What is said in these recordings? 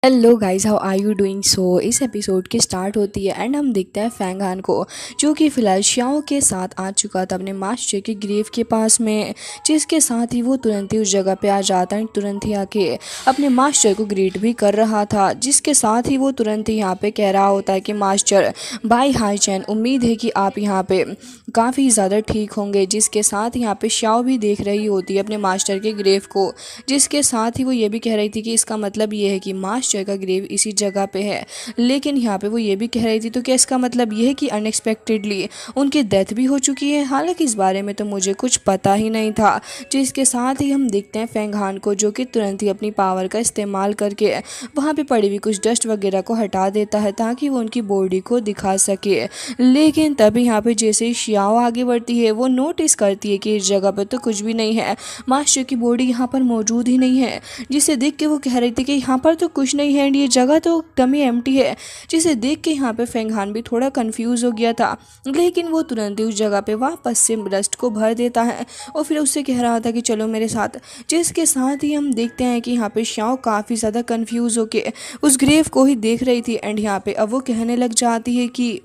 Hello guys, how are you doing. So इस episode की start होती है एंड हम देखते हैं फैंग हान को, जो कि फिलहाल श्याओ के साथ आ चुका था अपने मास्टर के ग्रेव के पास में। जिसके साथ ही वो तुरंत ही उस जगह पे आ जाता है, तुरंत ही आके अपने मास्टर को ग्रीट भी कर रहा था। जिसके साथ ही वो तुरंत ही यहाँ पे कह रहा होता है कि मास्टर बाय हाई चैन, उम्मीद है कि आप यहाँ पे काफ़ी ज़्यादा ठीक होंगे। जिसके साथ यहाँ पे श्याओ भी देख रही होती है अपने मास्टर के ग्रेव को। जिसके साथ ही वो ये भी कह रही थी कि इसका मतलब ये है कि मास्टर का ग्रेव इसी जगह पे है। लेकिन यहाँ पे वो ये भी कह रही थी, तो क्या इसका मतलब ये है कि अनएक्सपेक्टेडली उनकी डेथ भी हो चुकी है। हालांकि इस बारे में तो मुझे कुछ पता ही नहीं था। जिसके साथ ही हम देखते हैं फैंग हान को, जो कि तुरंत ही अपनी पावर का इस्तेमाल करके वहाँ पे पड़ी हुई कुछ डस्ट वगैरह को हटा देता है, ताकि वो उनकी बॉडी को दिखा सके। लेकिन तभी यहाँ पे जैसे ही शियाओ आगे बढ़ती है, वो नोटिस करती है कि इस जगह पर तो कुछ भी नहीं है, मास्टर की बॉडी यहाँ पर मौजूद ही नहीं है। जिसे देख के वो कह रही थी कि यहाँ पर तो कुछ नहीं है एंड ये जगह तो एकदम ही एम्प्टी है। जिसे देख के यहाँ पे फैंग हान भी थोड़ा कंफ्यूज हो गया था। लेकिन वो तुरंत ही उस जगह पे वापस से डस्ट को भर देता है और फिर उससे कह रहा था कि चलो मेरे साथ। जिसके साथ ही हम देखते हैं कि यहाँ पे श्याओ काफ़ी ज़्यादा कंफ्यूज होके उस ग्रेव को ही देख रही थी एंड यहाँ पे अब वो कहने लग जाती है कि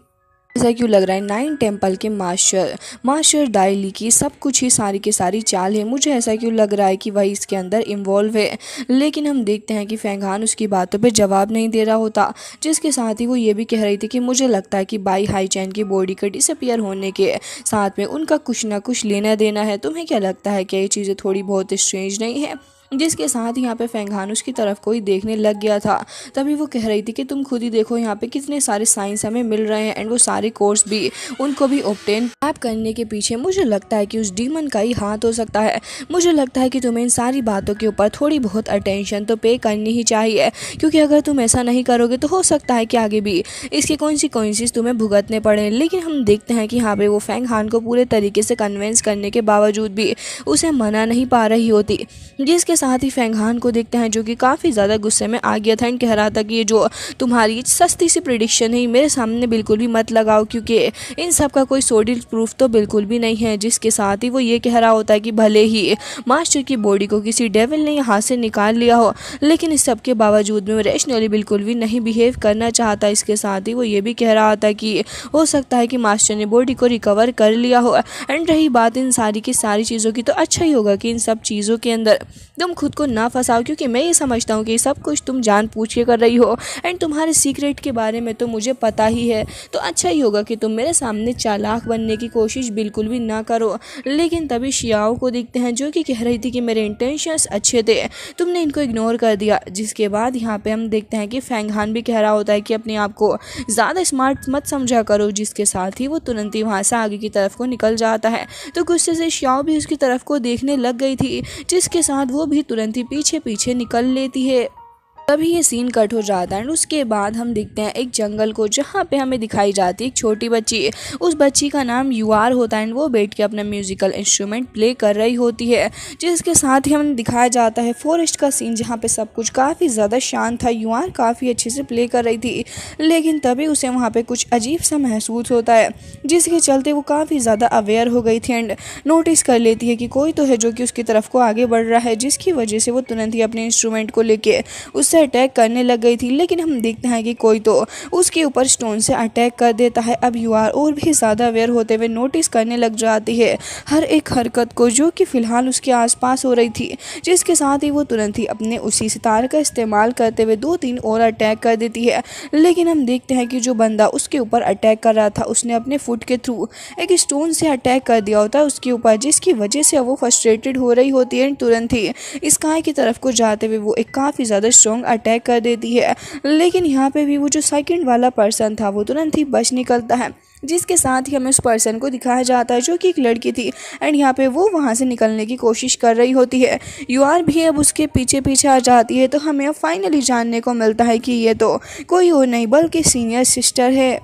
ऐसा क्यों लग रहा है नाइन टेम्पल के मास्टर मास्टर डायली की सब कुछ ही सारी की सारी चाल है। मुझे ऐसा क्यों लग रहा है कि वही इसके अंदर इन्वॉल्व है। लेकिन हम देखते हैं कि फैंग हान उसकी बातों पे जवाब नहीं दे रहा होता। जिसके साथ ही वो ये भी कह रही थी कि मुझे लगता है कि बाई हाई चैन की बॉडी के डिसअपियर होने के साथ में उनका कुछ ना कुछ लेना देना है। तुम्हें क्या लगता है कि ये चीज़ें थोड़ी बहुत स्ट्रेंज नहीं है। जिसके साथ यहाँ पे फैंग हान उसकी तरफ कोई देखने लग गया था। तभी वो कह रही थी कि तुम खुद ही देखो, यहाँ पे कितने सारे साइंस हमें मिल रहे हैं एंड वो सारे कोर्स भी उनको भी ऑब्टेन ऐप करने के पीछे मुझे लगता है कि उस डीमन का ही हाथ हो सकता है। मुझे लगता है कि तुम्हें इन सारी बातों के ऊपर थोड़ी बहुत अटेंशन तो पे करनी ही चाहिए, क्योंकि अगर तुम ऐसा नहीं करोगे तो हो सकता है कि आगे भी इसके कॉन्सिक्वेंसेस तुम्हें भुगतने पड़े। लेकिन हम देखते हैं कि यहाँ पे वो फैंग हान को पूरे तरीके से कन्विंस करने के बावजूद भी उसे मना नहीं पा रही होती। जिसके साथ ही फैंग हान को देखते हैं, जो कि काफ़ी ज़्यादा गुस्से में आ गया था एंड कह रहा था कि ये जो तुम्हारी सस्ती सी प्रिडिक्शन है मेरे सामने बिल्कुल भी मत लगाओ, क्योंकि इन सब का कोई सॉलिड प्रूफ तो बिल्कुल भी नहीं है। जिसके साथ ही वो ये कह रहा होता है कि भले ही मास्टर की बॉडी को किसी डेविल ने यहाँ से निकाल लिया हो, लेकिन इस सब के बावजूद में रैशनली बिल्कुल भी नहीं बिहेव करना चाहता। इसके साथ ही वो ये भी कह रहा था कि हो सकता है कि मास्टर ने बॉडी को रिकवर कर लिया हो। एंड रही बात इन सारी की सारी चीज़ों की, तो अच्छा ही होगा कि इन सब चीज़ों के अंदर तुम खुद को ना फंसाओ, क्योंकि मैं ये समझता हूँ कि सब कुछ तुम जान पूछ के कर रही हो एंड तुम्हारे सीक्रेट के बारे में तो मुझे पता ही है। तो अच्छा ही होगा कि तुम मेरे सामने चालाक बनने की कोशिश बिल्कुल भी ना करो। लेकिन तभी शियाओ को देखते हैं, जो कि कह रही थी कि मेरे इंटेंशंस अच्छे थे, तुमने इनको इग्नोर कर दिया। जिसके बाद यहाँ पे हम देखते हैं कि फैंग हान भी कह रहा होता है कि अपने आप को ज़्यादा स्मार्ट मत समझा करो। जिसके साथ ही वो तुरंत ही वहाँ से आगे की तरफ को निकल जाता है। तो गुस्से से शियाओ भी उसकी तरफ को देखने लग गई थी। जिसके साथ वो भी तुरंत ही पीछे पीछे निकल लेती है। तभी ये सीन कट हो जाता है। उसके बाद हम देखते हैं एक जंगल को, जहाँ पे हमें दिखाई जाती है एक छोटी बच्ची। उस बच्ची का नाम यूआर होता है एंड वो बैठ के अपना म्यूजिकल इंस्ट्रूमेंट प्ले कर रही होती है। जिसके साथ ही हमें दिखाया जाता है फॉरेस्ट का सीन, जहाँ पे सब कुछ काफ़ी ज़्यादा शांत था। यूआर काफ़ी अच्छे से प्ले कर रही थी, लेकिन तभी उसे वहाँ पे कुछ अजीब सा महसूस होता है, जिसके चलते वो काफ़ी ज़्यादा अवेयर हो गई थी एंड नोटिस कर लेती है कि कोई तो है जो कि उसकी तरफ को आगे बढ़ रहा है। जिसकी वजह से वो तुरंत ही अपने इंस्ट्रूमेंट को लेके उससे अटैक करने लग गई थी। लेकिन हम देखते हैं कि कोई तो उसके ऊपर स्टोन से अटैक कर देता है। अब यूआर और भी ज़्यादा अवेयर होते हुए नोटिस करने लग जाती है हर एक हरकत को, जो कि फ़िलहाल उसके आसपास हो रही थी। जिसके साथ ही वो तुरंत ही अपने उसी सितार का इस्तेमाल करते हुए 2-3 और अटैक कर देती है। लेकिन हम देखते हैं कि जो बंदा उसके ऊपर अटैक कर रहा था, उसने अपने फुट के थ्रू एक स्टोन से अटैक कर दिया होता है उसके ऊपर, जिसकी वजह से वो फ्रस्ट्रेटेड हो रही होती है। तुरंत ही स्काई की तरफ को जाते हुए वो एक काफ़ी ज़्यादा स्ट्रॉन्ग अटैक कर देती है। लेकिन यहाँ पे भी वो जो सेकंड वाला पर्सन था, वो तुरंत ही बच निकलता है। जिसके साथ ही हमें उस पर्सन को दिखाया जाता है, जो कि एक लड़की थी एंड यहाँ पे वो वहाँ से निकलने की कोशिश कर रही होती है। यूआर भी अब उसके पीछे पीछे आ जाती है। तो हमें अब फाइनली जानने को मिलता है कि ये तो कोई और नहीं बल्कि सीनियर सिस्टर है।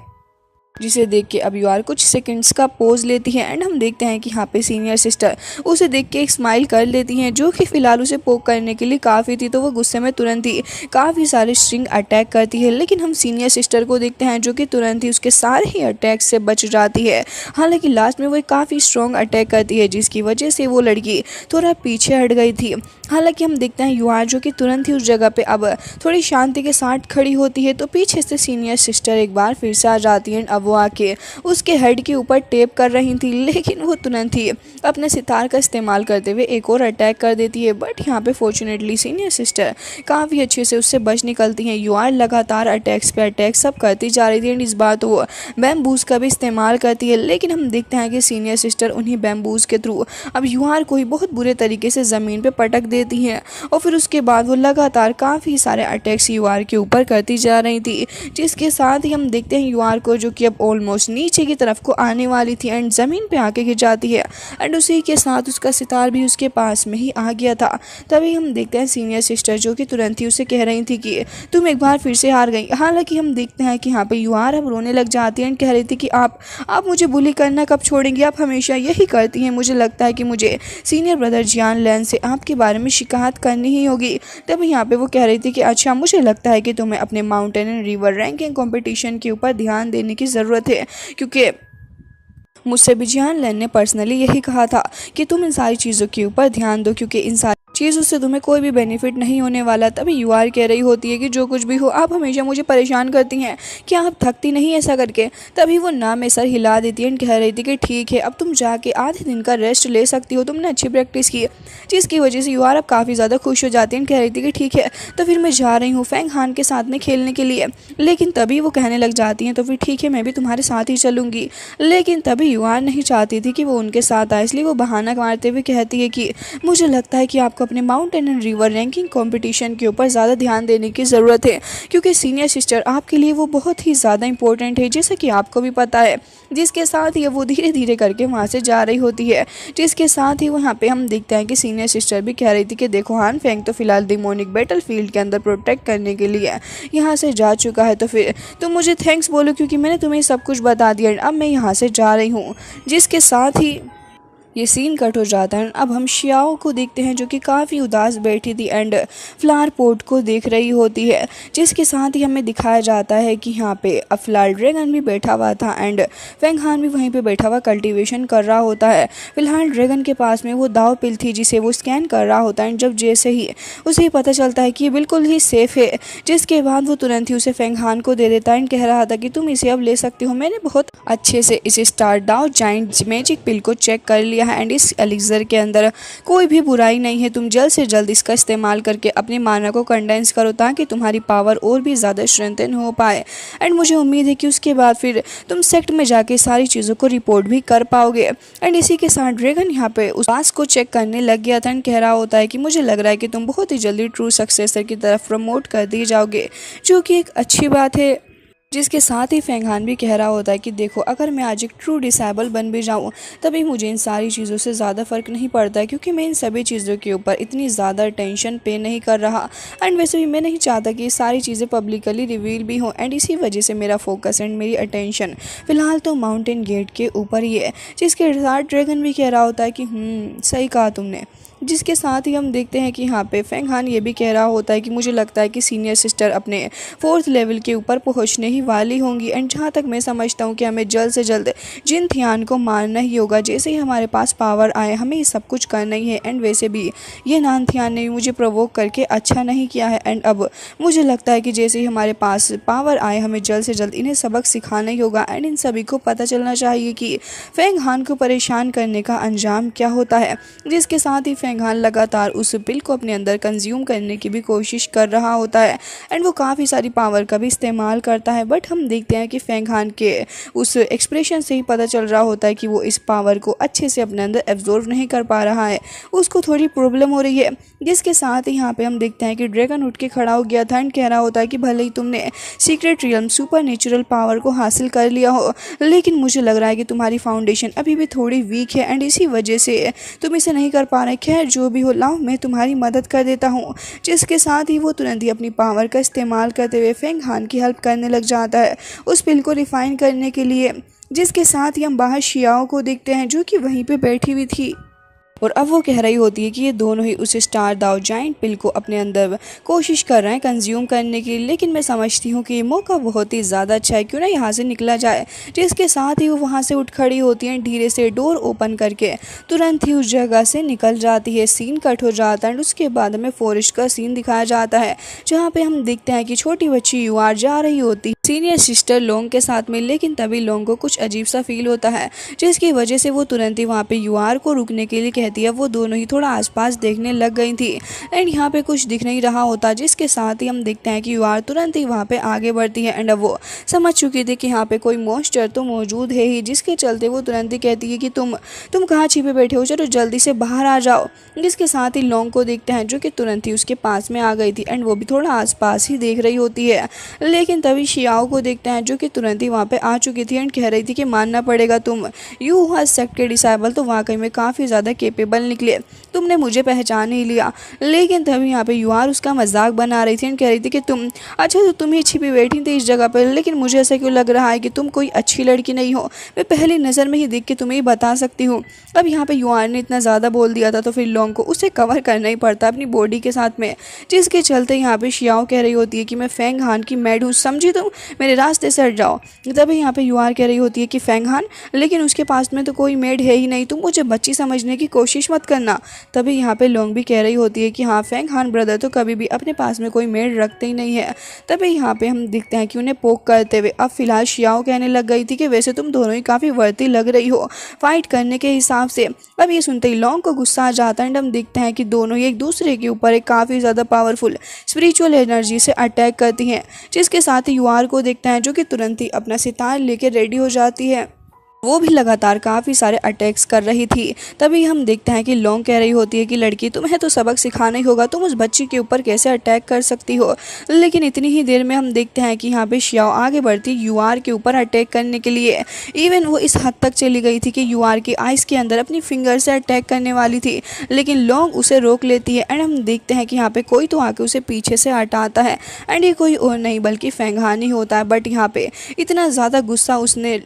जिसे देख के अब यूआर कुछ सेकंड्स का पोज लेती है एंड हम देखते हैं कि यहाँ पे सीनियर सिस्टर उसे देख के एक स्माइल कर लेती हैं, जो कि फिलहाल उसे पोक करने के लिए काफ़ी थी। तो वो गुस्से में तुरंत ही काफ़ी सारे स्ट्रिंग अटैक करती है, लेकिन हम सीनियर सिस्टर को देखते हैं जो कि तुरंत ही उसके सारे ही अटैक से बच जाती है। हालांकि लास्ट में वो काफ़ी स्ट्रॉन्ग अटैक करती है, जिसकी वजह से वो लड़की थोड़ा पीछे हट गई थी। हालांकि हम देखते हैं यूआर जो कि तुरंत ही उस जगह पे अब थोड़ी शांति के साथ खड़ी होती है। तो पीछे से सीनियर सिस्टर एक बार फिर से आ जाती है। अब वो आके उसके हेड के ऊपर टेप कर रही थी, लेकिन वो तुरंत ही अपने सितार का इस्तेमाल करते हुए एक और अटैक कर देती है। बट यहाँ पे फॉर्चुनेटली सीनियर सिस्टर काफ़ी अच्छे से उससे बच निकलती हैं। यूआर लगातार अटैक्स पे अटैक सब करती जा रही थी एंड इस बार तो वो बैम्बूज का भी इस्तेमाल करती है, लेकिन हम देखते हैं कि सीनियर सिस्टर उन्हीं बैम्बूज के थ्रू अब यूआर को ही बहुत बुरे तरीके से ज़मीन पर पटक देती हैं और फिर उसके बाद वो लगातार काफ़ी सारे अटैक्स यूआर के ऊपर करती जा रही थी, जिसके साथ ही हम देखते हैं यूआर को जो कि अब ऑलमोस्ट नीचे की तरफ को आने वाली थी एंड ज़मीन पे आके गिर जाती है एंड उसी के साथ उसका सितार भी उसके पास में ही आ गया था। तभी हम देखते हैं सीनियर सिस्टर जो कि तुरंत ही उसे कह रही थी कि तुम एक बार फिर से हार गई। हालांकि हम देखते हैं कि यहाँ पे यूआर अब रोने लग जाती है एंड कह रही थी कि आप मुझे बुली करना कब छोड़ेंगी, आप हमेशा यही करती हैं। मुझे लगता है कि मुझे सीनियर ब्रदर जियान लैन से आपके बारे में शिकायत करनी ही होगी। तभी यहाँ पे वो कह रही थी कि अच्छा, मुझे लगता है कि तुम्हें अपने mountain and river ranking competition के ऊपर ध्यान देने की ज़रूरत है, क्योंकि मुझसे भी जियान लैन ने पर्सनली यही कहा था कि तुम इन सारी चीज़ों के ऊपर ध्यान दो, क्योंकि इन सारी चीज़ों से तुम्हें कोई भी बेनिफिट नहीं होने वाला। तभी यूआर कह रही होती है कि जो कुछ भी हो, आप हमेशा मुझे परेशान करती हैं, क्या आप थकती नहीं ऐसा करके। तभी वो ना में सर हिला देती है एंड कह रही थी कि ठीक है, अब तुम जाके आधे दिन का रेस्ट ले सकती हो, तुमने अच्छी प्रैक्टिस की, जिसकी वजह से यूआर अब काफ़ी ज़्यादा खुश हो जाती है एंड कह रही थी कि ठीक है, तो फिर मैं जा रही हूँ फैंग हान के साथ में खेलने के लिए। लेकिन तभी वो कहने लग जाती हैं तो फिर ठीक है, मैं भी तुम्हारे साथ ही चलूँगी। लेकिन तभी यूआर नहीं चाहती थी कि वो उनके साथ आए, इसलिए वो बहाना मारते हुए कहती है कि मुझे लगता है कि आपको अपने mountain and river ranking competition के ऊपर ज़्यादा ध्यान देने की ज़रूरत है, क्योंकि सीनियर सिस्टर आपके लिए वो बहुत ही ज़्यादा इंपॉर्टेंट है, जैसा कि आपको भी पता है। जिसके साथ ही वो धीरे धीरे करके वहाँ से जा रही होती है, जिसके साथ ही वहाँ पे हम देखते हैं कि सीनियर सिस्टर भी कह रही थी कि देखो हान फेंग तो फिलहाल डिमोनिक बैटल फील्ड के अंदर प्रोटेक्ट करने के लिए यहाँ से जा चुका है, तो फिर तुम मुझे थैंक्स बोलो, क्योंकि मैंने तुम्हें सब कुछ बता दिया। अब मैं यहाँ से जा रही हूँ। जिसके साथ ही ये सीन कट हो जाता है। अब हम शियाओ को देखते हैं जो कि काफ़ी उदास बैठी थी एंड फ्लावर पोर्ट को देख रही होती है, जिसके साथ ही हमें दिखाया जाता है कि यहाँ पे फ्लावर ड्रैगन भी बैठा हुआ था एंड फेंग हान भी वहीं पे बैठा हुआ कल्टीवेशन कर रहा होता है। फिलहाल ड्रैगन के पास में वो दाव पिल थी जिसे वो स्कैन कर रहा होता है एंड जब जैसे ही उसे पता चलता है कि ये बिल्कुल ही सेफ़ है, जिसके बाद वो तुरंत ही उसे फेंग हान को दे देता है एंड कह रहा था कि तुम इसे अब ले सकते हो। मैंने बहुत अच्छे से इस स्टार डाउ जाइंट मैजिक पिल को चेक कर लिया एंड इस एलिक्सर के अंदर कोई भी बुराई नहीं है। तुम जल्द से जल्द इसका इस्तेमाल करके अपनी माना को कंडेंस करो ताकि तुम्हारी पावर और भी ज़्यादा स्ट्रेंथन हो पाए एंड मुझे उम्मीद है कि उसके बाद फिर तुम सेक्ट में जाके सारी चीज़ों को रिपोर्ट भी कर पाओगे। एंड इसी के साथ ड्रैगन यहाँ पे उस बास को चेक करने लग गया था एंड कह रहा होता है कि मुझे लग रहा है कि तुम बहुत ही जल्दी ट्रू सक्सेसर की तरफ प्रमोट कर दिए जाओगे, जो कि एक अच्छी बात है। जिसके साथ ही फेंग हान भी कह रहा होता है कि देखो, अगर मैं आज एक ट्रू डिसेबल बन भी जाऊँ तभी मुझे इन सारी चीज़ों से ज़्यादा फ़र्क नहीं पड़ता है, क्योंकि मैं इन सभी चीज़ों के ऊपर इतनी ज़्यादा टेंशन पे नहीं कर रहा एंड वैसे भी मैं नहीं चाहता कि ये सारी चीज़ें पब्लिकली रिवील भी हों एंड इसी वजह से मेरा फोकस एंड मेरी अटेंशन फ़िलहाल तो माउंटेन गेट के ऊपर ही है। जिसके साथ ड्रैगन भी कह रहा होता है कि सही कहा तुमने। जिसके साथ ही हम देखते हैं कि यहाँ पे फेंग हान ये भी कह रहा होता है कि मुझे लगता है कि सीनियर सिस्टर अपने 4th लेवल के ऊपर पहुँचने ही वाली होंगी एंड जहाँ तक मैं समझता हूँ कि हमें जल्द से जल्द जिन थियान को मारना ही होगा। जैसे ही हमारे पास पावर आए हमें ये सब कुछ करना ही है एंड वैसे भी ये नान थियान ने भी मुझे प्रोवोक करके अच्छा नहीं किया है एंड अब मुझे लगता है कि जैसे ही हमारे पास पावर आए हमें जल्द से जल्द इन्हें सबक सिखाना ही होगा एंड इन सभी को पता चलना चाहिए कि फेंग हान को परेशान करने का अंजाम क्या होता है। जिसके साथ ही फेंग हान लगातार उस पिल को अपने अंदर कंज्यूम करने की भी कोशिश कर रहा होता है एंड वो काफ़ी सारी पावर का भी इस्तेमाल करता है। बट हम देखते हैं कि फेंग हान के उस एक्सप्रेशन से ही पता चल रहा होता है कि वो इस पावर को अच्छे से अपने अंदर एब्जॉर्व नहीं कर पा रहा है, उसको थोड़ी प्रॉब्लम हो रही है। जिसके साथ ही यहाँ पे हम देखते हैं कि ड्रैगन उठ के खड़ा हो गया था एंड कह रहा होता है कि भले ही तुमने secret realm super natural power को हासिल कर लिया हो, लेकिन मुझे लग रहा है कि तुम्हारी फाउंडेशन अभी भी थोड़ी वीक है एंड इसी वजह से तुम इसे नहीं कर पा रहे। खैर खैर जो भी हो, लाओ मैं तुम्हारी मदद कर देता हूँ। जिसके साथ ही वो तुरंत ही अपनी पावर का इस्तेमाल करते हुए फेंग हान की हेल्प करने लग जाता है उस पिल को रिफाइन करने के लिए। जिसके साथ ही हम बाहर शियाओ को देखते हैं जो कि वहीं पे बैठी हुई थी और अब वो कह रही होती है कि ये दोनों ही उस स्टार दाओ जाइंट पिल को अपने अंदर कोशिश कर रहे हैं कंज्यूम करने की, लेकिन मैं समझती हूँ कि ये मौका बहुत ही ज़्यादा अच्छा है, क्यों ना यहाँ से निकला जाए। जिसके साथ ही वो वहाँ से उठ खड़ी होती हैं, धीरे से डोर ओपन करके तुरंत ही उस जगह से निकल जाती है। सीन कट हो जाता है और उसके बाद हमें फॉरेस्ट का सीन दिखाया जाता है जहाँ पे हम देखते हैं कि छोटी बच्ची यूआर जा रही होती सीनियर सिस्टर लोंग के साथ में, लेकिन तभी लोंग को कुछ अजीब सा फील होता है जिसकी वजह से वो तुरंत ही वहाँ पे यूआर को रुकने के लिए कहती है। वो दोनों ही थोड़ा आसपास देखने लग गई थी एंड यहाँ पे कुछ दिख नहीं रहा होता, जिसके साथ ही हम देखते हैं कि यूआर तुरंत ही वहाँ पे आगे बढ़ती है एंड अब वो समझ चुकी थी कि यहाँ पे कोई मॉन्स्टर तो मौजूद है ही, जिसके चलते वो तुरंत ही कहती है कि तुम कहाँ छिपे बैठे हो, चलो जल्दी से बाहर आ जाओ। जिसके साथ ही लोंग को देखते हैं जो कि तुरंत ही उसके पास में आ गई थी एंड वो भी थोड़ा आसपास ही देख रही होती है, लेकिन तभी शियाओ को देखते हैं जो कि तुरंत ही वहाँ पे आ चुकी थी एंड कह रही थी कि मानना पड़ेगा तुम यू हर सेक्ट के डिसाइबल तो वाकई में काफ़ी ज़्यादा केपेबल निकले, तुमने मुझे पहचान ही लिया। लेकिन तभी यहाँ पे यूआर उसका मजाक बना रही थी एंड कह रही थी कि अच्छा तो तुम ही छिपी बैठी थी इस जगह पर, लेकिन मुझे ऐसा क्यों लग रहा है कि तुम कोई अच्छी लड़की नहीं हो, मैं पहली नज़र में ही देख के तुम्हें ही बता सकती हूँ। अब यहाँ पे यूआर ने इतना ज़्यादा बोल दिया था तो फिर लोंग को उसे कवर करना ही पड़ता अपनी बॉडी के साथ में, जिसके चलते यहाँ पे शियाओ कह रही होती है कि मैं फेंग हान की मैड हूँ, समझी तुम, मेरे रास्ते से हट जाओ। तभी यहाँ पे यूआर कह रही होती है कि फेंग हान, लेकिन उसके पास में तो कोई मेड है ही नहीं, तुम मुझे बच्ची समझने की कोशिश मत करना। तभी यहाँ पे लोंग भी कह रही होती है कि हाँ फेंग हान ब्रदर तो कभी भी अपने पास में कोई मेड रखते ही नहीं है। तभी यहाँ पे हम देखते हैं कि उन्हें पोक करते हुए अब फिलहाल शियाओ कहने लग गई थी कि वैसे तुम दोनों ही काफ़ी वर्ती लग रही हो फाइट करने के हिसाब से। अब ये सुनते ही लोंग को गुस्सा आ जाता है एंड हम देखते हैं कि दोनों ही एक दूसरे के ऊपर एक काफ़ी ज़्यादा पावरफुल स्पिरिचुअल एनर्जी से अटैक करती हैं। जिसके साथ ही यूआर को देखते हैं जो कि तुरंत ही अपना सितार लेके रेडी हो जाती है, वो भी लगातार काफ़ी सारे अटैक्स कर रही थी। तभी हम देखते हैं कि लोंग कह रही होती है कि लड़की तुम्हें तो सबक सिखाना ही होगा, तुम उस बच्ची के ऊपर कैसे अटैक कर सकती हो। लेकिन इतनी ही देर में हम देखते हैं कि यहाँ पे शियाओ आगे बढ़ती यूआर के ऊपर अटैक करने के लिए, इवन वो इस हद तक चली गई थी कि यूआर की आइज़ के अंदर अपनी फिंगर से अटैक करने वाली थी, लेकिन लोंग उसे रोक लेती है एंड हम देखते हैं कि यहाँ पे कोई तो आके उसे पीछे से हटाता है एंड ये कोई और नहीं बल्कि फेंग हान ही होता है। बट यहाँ पे इतना ज़्यादा गुस्सा उसने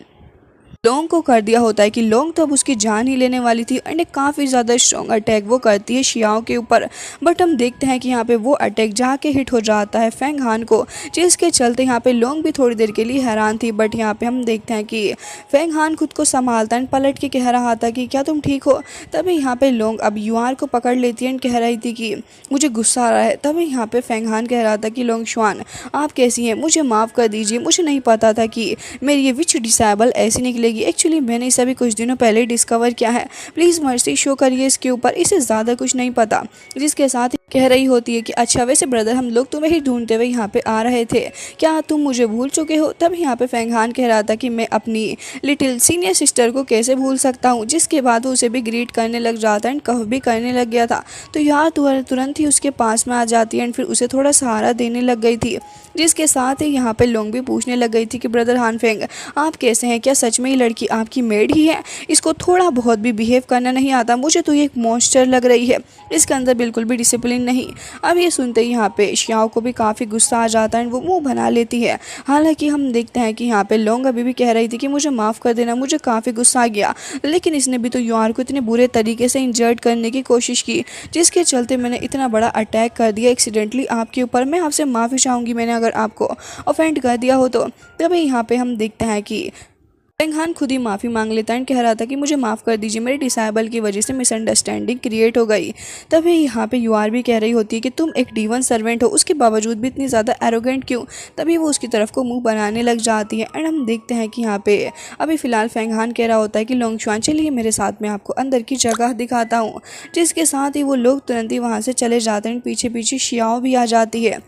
लोंग को कर दिया होता है कि लोंग तो अब उसकी जान ही लेने वाली थी एंड काफ़ी ज़्यादा स्ट्रॉन्ग अटैक वो करती है शियाओ के ऊपर। बट हम देखते हैं कि यहाँ पे वो अटैक जाके हिट हो जाता है फेंग हान को, जिसके चलते यहाँ पे लोंग भी थोड़ी देर के लिए हैरान थी। बट यहाँ पे हम देखते हैं कि फेंग हान खुद को संभालता एंड पलट के कह रहा था कि क्या तुम ठीक हो। तभी यहाँ पे लोंग अब यूआर को पकड़ लेती है एंड कह रही थी कि मुझे गुस्सा आ रहा है। तभी यहाँ पे फेंग हान कह रहा था कि लोंग शुआन आप कैसी हैं, मुझे माफ़ कर दीजिए, मुझे नहीं पता था कि मेरी ये विच डिसेबल ऐसी निकलेगी, एक्चुअली मैंने इसे अभी कुछ दिनों पहले डिस्कवर किया है, प्लीज़ मर्सी शो करिए इसके ऊपर, इसे ज़्यादा कुछ नहीं पता। जिसके साथ ही कह रही होती है कि अच्छा वैसे ब्रदर हम लोग तुम्हें ही ढूंढते हुए यहाँ पे आ रहे थे, क्या तुम मुझे भूल चुके हो। तब यहाँ पे फेंग हान कह रहा था कि मैं अपनी लिटिल सीनियर सिस्टर को कैसे भूल सकता हूँ। जिसके बाद वो उसे भी ग्रीट करने लग जाता है एंड कह भी करने लग गया था, तो यार तुरंत ही उसके पास में आ जाती है एंड फिर उसे थोड़ा सहारा देने लग गई थी। जिसके साथ ही यहाँ पे लोंग भी पूछने लग गई थी कि ब्रदर हान फेंग आप कैसे हैं, क्या सच में ये लड़की आपकी मेड ही है, इसको थोड़ा बहुत भी बिहेव करना नहीं आता, मुझे तो ये एक मॉन्स्टर लग रही है, इसके अंदर बिल्कुल भी डिसिप्लिन नहीं। अब ये सुनते ही यहाँ पे शियाओ को भी काफ़ी गुस्सा आ जाता है, वो मुंह बना लेती है। हालांकि हम देखते हैं कि यहाँ पे लोंग अभी भी कह रही थी कि मुझे माफ़ कर देना, मुझे काफ़ी गुस्सा आ गया, लेकिन इसने भी तो यूआर को इतने बुरे तरीके से इंजर्ड करने की कोशिश की, जिसके चलते मैंने इतना बड़ा अटैक कर दिया एक्सीडेंटली आपके ऊपर। मैं आपसे माफ़ी चाहूँगी मैंने अगर आपको ऑफेंड कर दिया हो तो। तभी यहाँ पे हम देखते हैं कि फेंग हान खुद ही माफ़ी मांग लेता है, कह रहा था कि मुझे माफ़ कर दीजिए, मेरे डिसेबल की वजह से मिसअंडरस्टैंडिंग क्रिएट हो गई। तभी यहाँ पे यूआर भी कह रही होती है कि तुम एक डीवन सर्वेंट हो, उसके बावजूद भी इतनी ज़्यादा एरोगेंट क्यों। तभी वो उसकी तरफ को मुंह बनाने लग जाती है एंड हम देखते हैं कि यहाँ पे अभी फ़िलहाल फेंग हान कह रहा होता है कि लोंग शुआन चलिए मेरे साथ में आपको अंदर की जगह दिखाता हूँ। जिसके साथ ही वो लोग तुरंत ही वहाँ से चले जाते हैं, पीछे पीछे शियाओ भी आ जाती है।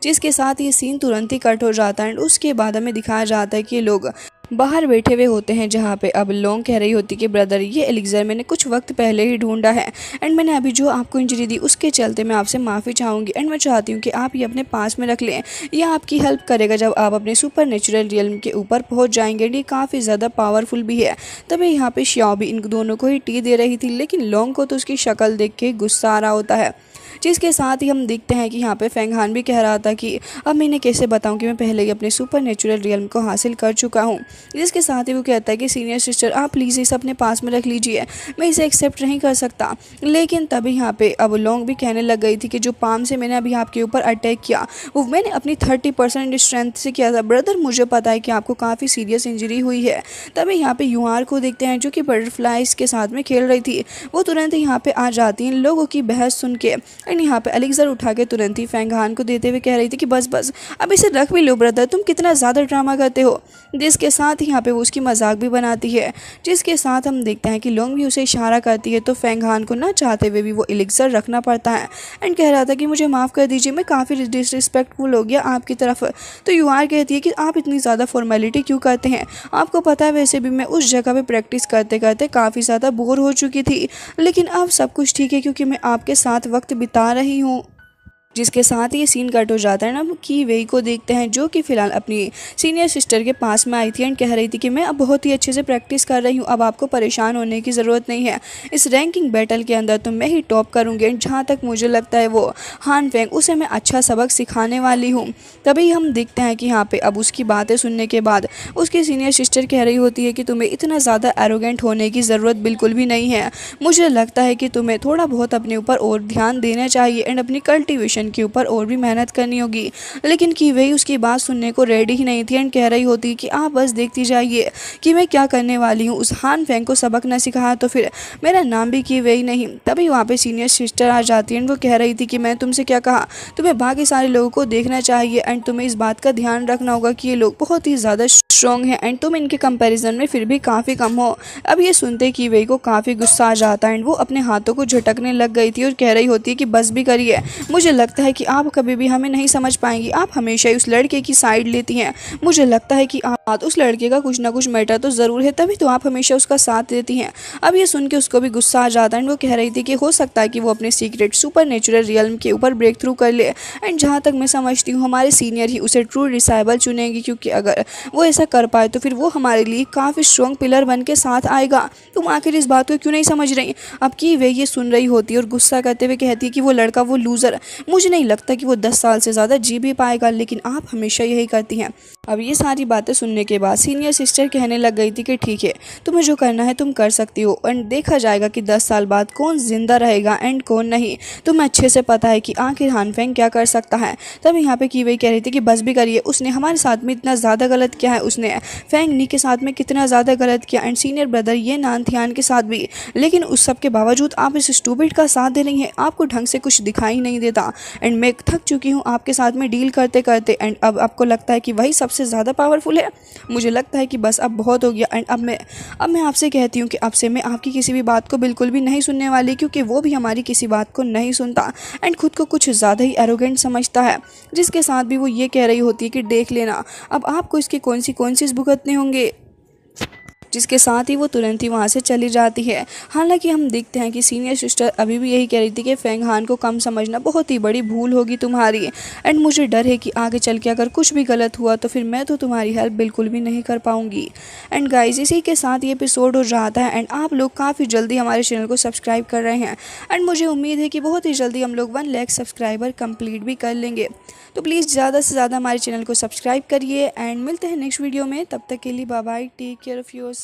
जिसके साथ ये सीन तुरंत ही कट हो जाता है एंड उसके बाद हमें दिखाया जाता है कि ये लोग बाहर बैठे हुए होते हैं, जहाँ पे अब लोंग कह रही होती कि ब्रदर ये एलिक्सर मैंने कुछ वक्त पहले ही ढूंढा है एंड मैंने अभी जो आपको इंजरी दी उसके चलते मैं आपसे माफ़ी चाहूँगी एंड मैं चाहती हूँ कि आप ये अपने पास में रख लें। यह आपकी हेल्प करेगा जब आप अपने सुपर नेचुरल रियल्म के ऊपर पहुँच जाएंगे। ये काफ़ी ज़्यादा पावरफुल भी है। तभी यहाँ पे श्याओ भी इन दोनों को ही टी दे रही थी, लेकिन लोंग को तो उसकी शक्ल देख के गुस्सा आ रहा होता है। जिसके साथ ही हम देखते हैं कि यहाँ पे फेंग हान भी कह रहा था कि अब मैं इन्हें कैसे बताऊं कि मैं पहले ही अपने सुपर नेचुरल रियल्म को हासिल कर चुका हूँ। जिसके साथ ही वो कहता है कि सीनियर सिस्टर आप प्लीज़ इसे अपने पास में रख लीजिए, मैं इसे एक्सेप्ट नहीं कर सकता। लेकिन तभी यहाँ पे अब लोंग भी कहने लग गई थी कि जो पाम से मैंने अभी आपके ऊपर अटैक किया वो मैंने अपनी 30% स्ट्रेंथ से किया था। ब्रदर मुझे पता है कि आपको काफ़ी सीरियस इंजरी हुई है। तभी यहाँ पे यूआर को देखते हैं जो कि बटरफ्लाइज के साथ में खेल रही थी। वो तुरंत यहाँ पे आ जाती है इन लोगों की बहस सुन के एंड यहाँ पे एलिक्सर उठा के तुरंत ही फेंग हान को देते हुए कह रही थी कि बस बस अब इसे रख भी लो ब्रदर, तुम कितना ज़्यादा ड्रामा करते हो। जिसके साथ ही यहाँ पे वो उसकी मजाक भी बनाती है। जिसके साथ हम देखते हैं कि लोंग भी उसे इशारा करती है तो फेंग हान को ना चाहते हुए भी वो एलिक्सर रखना पड़ता है एंड कह रहा था कि मुझे माफ़ कर दीजिए, मैं काफ़ी डिसरिस्पेक्टफुल हो गया आपकी तरफ। तो यूआर कहती है कि आप इतनी ज़्यादा फॉर्मेलिटी क्यों करते हैं, आपको पता है वैसे भी मैं उस जगह पे प्रैक्टिस करते करते काफ़ी ज़्यादा बोर हो चुकी थी, लेकिन अब सब कुछ ठीक है क्योंकि मैं आपके साथ वक्त बिता रही हूँ। जिसके साथ ये सीन कट हो जाता है ना कि वेई को देखते हैं जो कि फ़िलहाल अपनी सीनियर सिस्टर के पास में आई थी एंड कह रही थी कि मैं अब बहुत ही अच्छे से प्रैक्टिस कर रही हूँ, अब आपको परेशान होने की ज़रूरत नहीं है। इस रैंकिंग बैटल के अंदर तो मैं ही टॉप करूँगी एंड जहाँ तक मुझे लगता है वो हान फेंग उसे मैं अच्छा सबक सिखाने वाली हूँ। तभी हम देखते हैं कि यहाँ पर अब उसकी बातें सुनने के बाद उसकी सीनियर सिस्टर कह रही होती है कि तुम्हें इतना ज़्यादा एरोगेंट होने की ज़रूरत बिल्कुल भी नहीं है। मुझे लगता है कि तुम्हें थोड़ा बहुत अपने ऊपर और ध्यान देना चाहिए एंड अपनी कल्टिवेशन के ऊपर और भी मेहनत करनी होगी। लेकिन की वही उसकी बात सुनने को रेडी ही नहीं थी एंड कह रही होती कि आप बस देखती जाइए कि मैं क्या करने वाली हूँ। उस हान फेंग को सबक न सिखाया तो फिर मेरा नाम भी की वही नहीं। तभी वहाँ पे सीनियर सिस्टर आ जाती है एंड वो कह रही थी कि मैं तुमसे क्या कहा, तुम्हें बाकी सारे लोगों को देखना चाहिए एंड तुम्हें इस बात का ध्यान रखना होगा कि ये लोग बहुत ही ज़्यादा स्ट्रॉन्ग हैं एंड तुम इनके कंपैरिजन में फिर भी काफ़ी कम हो। अब ये सुनते कि वही को काफ़ी गुस्सा आ जाता है एंड वो अपने हाथों को झटकने लग गई थी और कह रही होती है कि बस भी करिए, मुझे लगता है कि आप कभी भी हमें नहीं समझ पाएंगी, आप हमेशा ही उस लड़के की साइड लेती हैं। मुझे लगता है कि आप उस लड़के का कुछ ना कुछ मैटर तो ज़रूर है, तभी तो आप हमेशा उसका साथ देती हैं। अब ये सुन के उसको भी गुस्सा आ जाता है एंड वो कह रही थी कि हो सकता है कि वो अपने सीक्रेट सुपर नेचुरल रियल्म के ऊपर ब्रेक थ्रू कर ले एंड जहाँ तक मैं समझती हूँ हमारे सीनियर ही उसे ट्रू डिसाइबल चुनेंगे, क्योंकि अगर वो ऐसा कर पाए तो फिर वो हमारे लिए काफ़ी स्ट्रॉन्ग पिलर बन के साथ आएगा। तुम आखिर इस बात को क्यों नहीं समझ रही। अब की वे ये सुन रही होती है और गुस्सा करते हुए कहती है कि वो लड़का वो लूज़र, मुझे नहीं लगता कि वो 10 साल से ज़्यादा जी भी पाएगा, लेकिन आप हमेशा यही करती हैं। अब ये सारी बातें सुनने के बाद सीनियर सिस्टर कहने लग गई थी कि ठीक है, तुम्हें जो करना है तुम कर सकती हो एंड देखा जाएगा कि 10 साल बाद कौन जिंदा रहेगा एंड कौन नहीं। तुम्हें अच्छे से पता है कि आखिर हान फेंग क्या कर सकता है। तब यहाँ पे की वही कह रही थी कि बस भी करिए, उसने हमारे साथ में इतना ज़्यादा गलत किया है, उसने फेंग नी के साथ में कितना ज़्यादा गलत किया एंड सीनियर ब्रदर ये नानथियान के साथ भी, लेकिन उस सब के बावजूद आप इस स्टूपिड का साथ दे रही हैं। आपको ढंग से कुछ दिखाई नहीं देता एंड मैं थक चुकी हूँ आपके साथ में डील करते करते एंड अब आपको लगता है कि वही सबसे ज़्यादा पावरफुल है। मुझे लगता है कि बस अब बहुत हो गया एंड अब मैं आपसे कहती हूँ कि अब से मैं आपकी किसी भी बात को बिल्कुल भी नहीं सुनने वाली, क्योंकि वो भी हमारी किसी बात को नहीं सुनता एंड खुद को कुछ ज़्यादा ही एरोगेंट समझता है। जिसके साथ भी वो ये कह रही होती है कि देख लेना अब आपको इसके कौन सी भुगतने होंगे। जिसके साथ ही वो तुरंत ही वहाँ से चली जाती है। हालांकि हम देखते हैं कि सीनियर सिस्टर अभी भी यही कह रही थी कि फेंग हान को कम समझना बहुत ही बड़ी भूल होगी तुम्हारी एंड मुझे डर है कि आगे चल के अगर कुछ भी गलत हुआ तो फिर मैं तो तुम्हारी हेल्प बिल्कुल भी नहीं कर पाऊंगी। एंड गाइज इसी के साथ ये एपिसोड हो जाता है एंड आप लोग काफ़ी जल्दी हमारे चैनल को सब्सक्राइब कर रहे हैं एंड मुझे उम्मीद है कि बहुत ही जल्दी हम लोग 1 लाख सब्सक्राइबर कंप्लीट भी कर लेंगे। तो प्लीज़ ज़्यादा से ज़्यादा हमारे चैनल को सब्सक्राइब करिए एंड मिलते हैं नेक्स्ट वीडियो में। तब तक के लिए bye bye, take care of yourself.